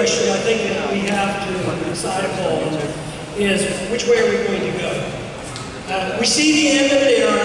question I think that we have to decide upon is which way are we going to go? We see the end of an era.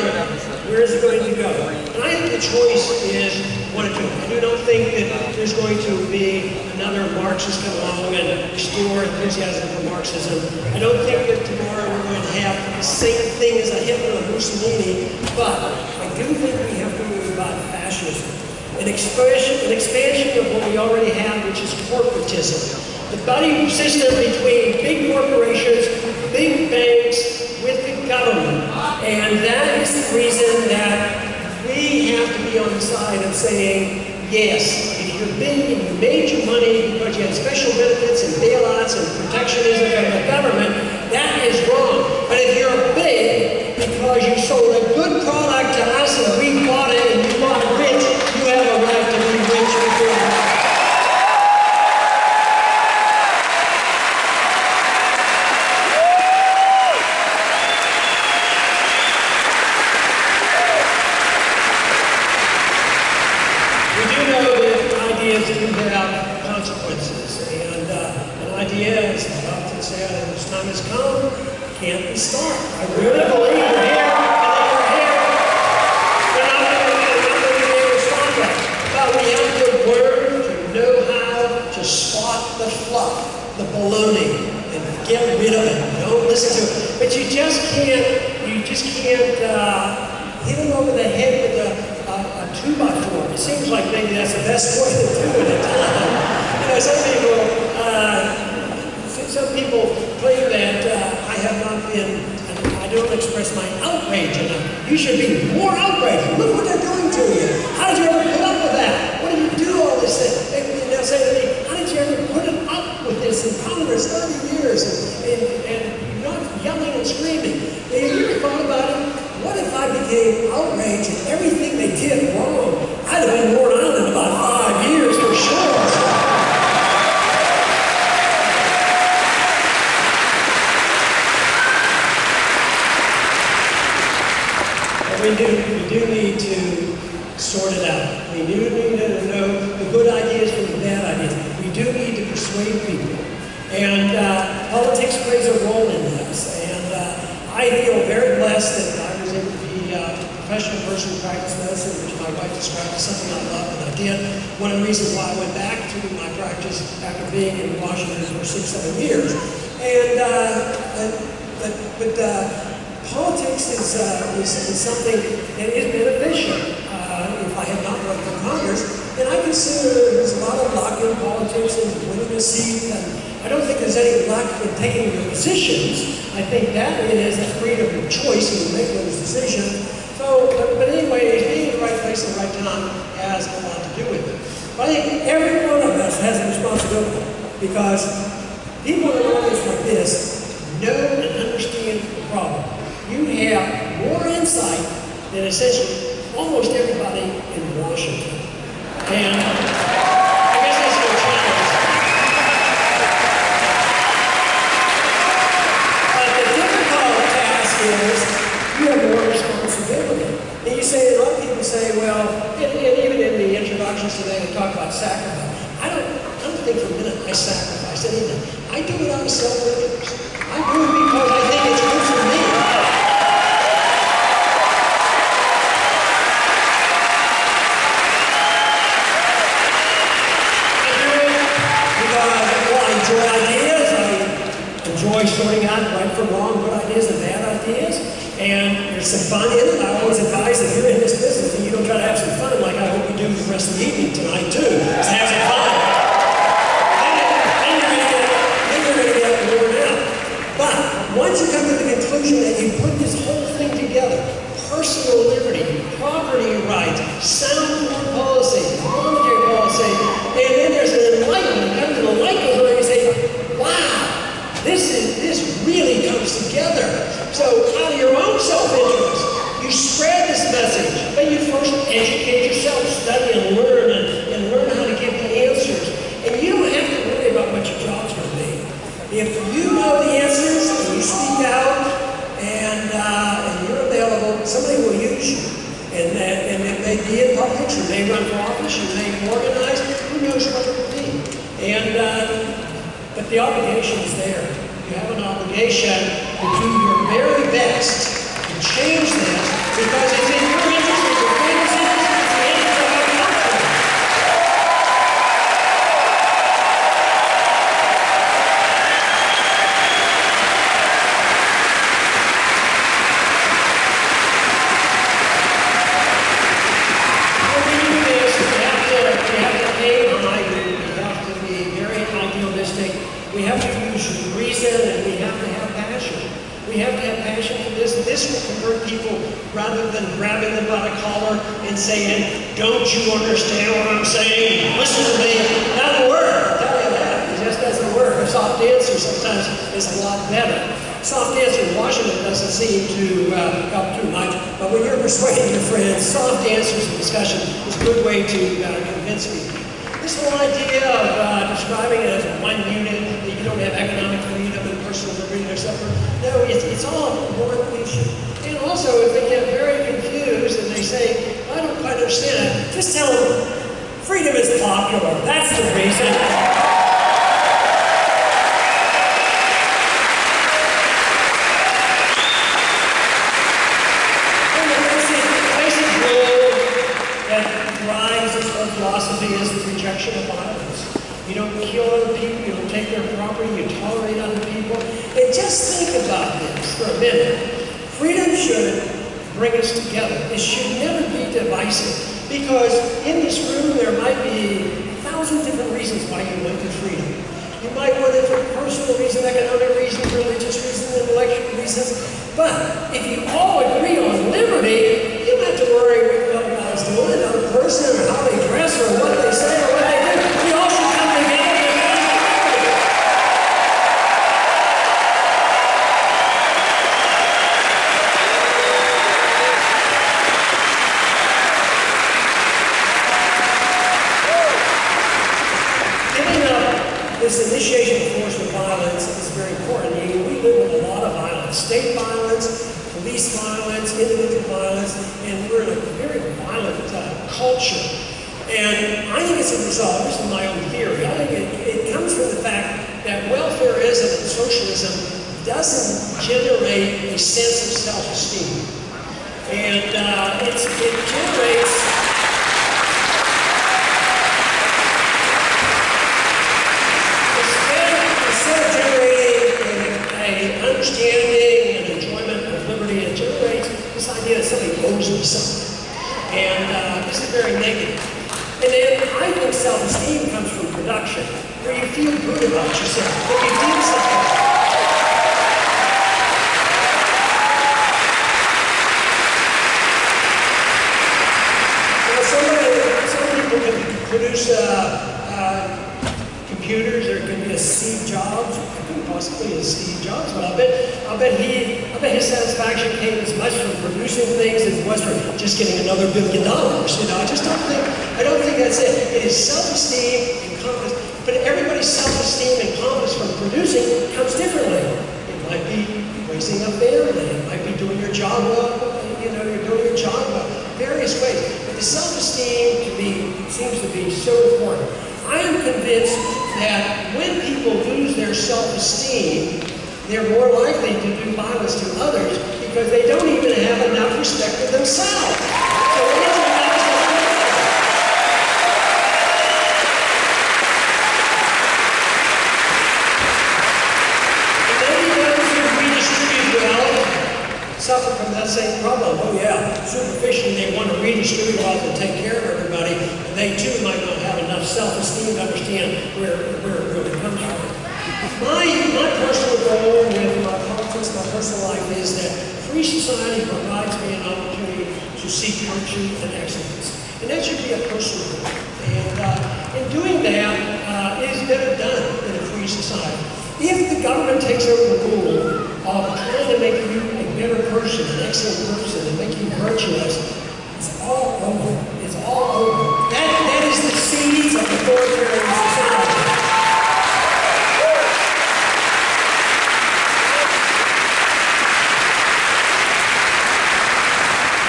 Where is it going to go? And I think the choice is one or two. I do not think that there's going to be another Marxist come along and restore enthusiasm for Marxism. I don't think that tomorrow we're going to have the same thing as a Hitler or Mussolini, but I do think we have to move about fascism. An expansion of what we already have, which is corporatism. The buddy system between big corporations, big banks, with the government. And that is the reason that we have to be on the side of saying, yes, if you're big and you made your money because you had special benefits and bailouts and protectionism from the government, that is wrong. But if you're big because you sold a good product to us and we bought it and you bought it rich, you have a right to be rich before. Can't be stopped. I really believe we're here, and if we're here, we're not going to be able to stop it. But we have to learn to know how to spot the fluff, the baloney, and get rid of it. Don't listen to it. But you just can't hit them over the head with a 2x4. It seems like maybe that's the best way to do it at times. You know, some people claim that I have not been, I don't express my outrage enough. You should be more outraged. Look what they're doing to you. How did you ever put up with that? What do you do all this thing? And they'll say to me, how did you ever put up with this in Congress 30 years and not yelling and screaming? Have you ever thought about it? What if I became outraged at everything they did wrong? I'd have been worn out in about 5 years for sure. We do need to sort it out. We do need to know the good ideas from the bad ideas. We do need to persuade people. And politics plays a role in this. And I feel very blessed that I was able to be a professional person who practiced medicine, which my wife described as something I love, and I did. One of the reasons why I went back to my practice after being in Washington for 6-7 years. And politics is something that is beneficial. If I had not run for Congress, and I consider there's a lot of luck in politics and winning a seat. And I don't think there's any luck in taking your positions. I think that is a freedom of choice when you make those decisions. So, but anyway, being in the right place at the right time has a lot to do with it. But I think every one of us has a responsibility because people in areas like this know and understand the problem. You have more insight than essentially almost everybody in Washington. And I guess that's your challenge. But the difficult task is you have more responsibility. And you say, a lot of people say, well, and even in the introductions today, they talk about sacrifice. I don't think for a minute I sacrifice anything. I do it out of self-interest. I do it because I think it's good for me. Sorting out right from wrong, good ideas and bad ideas, and there's some fun in it. I always advise that you're in this business and you don't try to have some fun, like I hope you do the rest of the evening tonight too. So have some fun. Then you're going to get worn out. But once you come to the conclusion that you put this whole thing together, personal liberty, property rights, sound foreign policy, monetary policy, and then there's an enlightenment. Come to the light goes on and you say, wow. This really comes together. So out of your own self-interest, you spread this message, but you first educate yourself, study and learn how to give the answers. And you don't have to worry about what your job's going to be. If you know the answers and you speak out and you're available, somebody will use you. And it may be in politics, you may run for office, you may organize, who knows what it will be. But the obligation is there. You have an obligation to do your very best to change this because it's in your interest, it's your family's interest, it's the interest of our country. When we do this, we have to aim high, we have to be very idealistic. We have to use reason and we have to have passion. We have to have passion for this. This will convert people rather than grabbing them by the collar and saying, don't you understand what I'm saying? Listen to me. It doesn't work. I'll tell you that. It just doesn't work. A soft answer sometimes is a lot better. Soft answer in Washington doesn't seem to help too much, but when you're persuading your friends, soft answers in discussion is a good way to convince people. This whole idea of describing it as one unit, that you don't have economic freedom and personal liberty or something, no, it's all more inclusive. And also, if they get very confused and they say, I don't quite understand it, just tell them, freedom is popular, that's the reason. Philosophy is the rejection of violence. You don't kill other people, you don't take their property, you tolerate other people. And just think about this for a minute. Freedom should bring us together. It should never be divisive. Because in this room there might be 1,000 different reasons why you want the freedom. You might want it for personal reasons, economic reasons, religious reasons, intellectual reasons. But if you all agree on liberty, you don't have to worry what God's doing, another person, or how they dress, or what they say, or what they do. We all should come together and find liberty. Giving up this initiation of force with violence is very important. We live with a lot of violence. State violence, police violence, individual violence, and we're in a very violent culture. And I think it's a result, this is my own theory, I think it comes from the fact that welfareism and socialism doesn't generate a sense of self-esteem. And it generates instead of generating an understanding and enjoyment of liberty, it generates this idea that somebody owes me something. And this is very negative. And then I think self-esteem comes from production, where you feel good about yourself, that you did something. Now some people can produce computers, or it can be a Steve Jobs, possibly a Steve Jobs, but I bet his satisfaction came as much from producing things as it was from just getting another $1 billion. You know, I don't think that's it. It is self-esteem and confidence, but everybody's self-esteem and confidence from producing comes differently. It might be raising a family, it might be doing your job well, you know, you're doing your job well, various ways. But the self-esteem seems to be so important. I am convinced that when people lose their self-esteem, they're more likely to do violence to others because they don't even have enough respect for themselves. So it's about self-respect. And then those who redistribute wealth suffer from that same problem. Oh yeah, superficially they want to redistribute wealth and take care of everybody, and they too might not have enough self-esteem to understand where it really comes from. My personal goal with my politics, my personal life is that free society provides me an opportunity to seek virtue and excellence. And that should be a personal goal. And in doing that, it is better done in a free society. If the government takes over the rule of trying to make you a better person, an excellent person, and make you virtuous, it's all over. It's all over. That is the seeds of authoritarian society.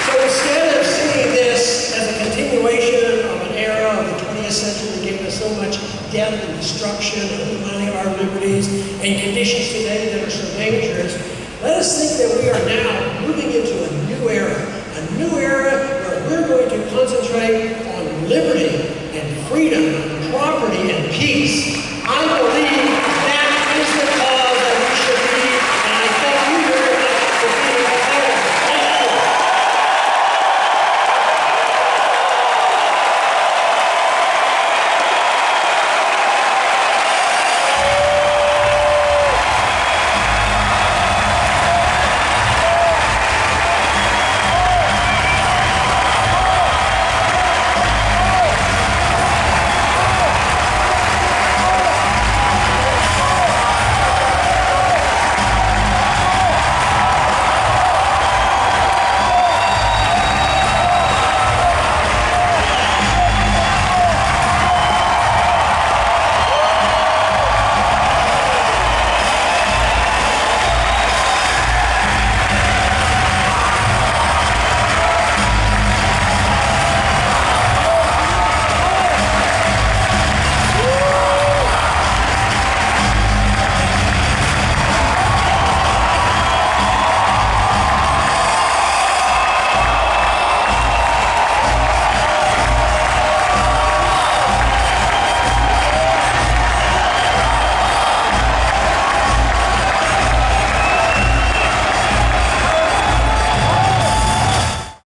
So instead of seeing this as a continuation of an era of the 20th century that gave us so much death and destruction, undermining of our liberties, and conditions today that are so dangerous, let us think that we are now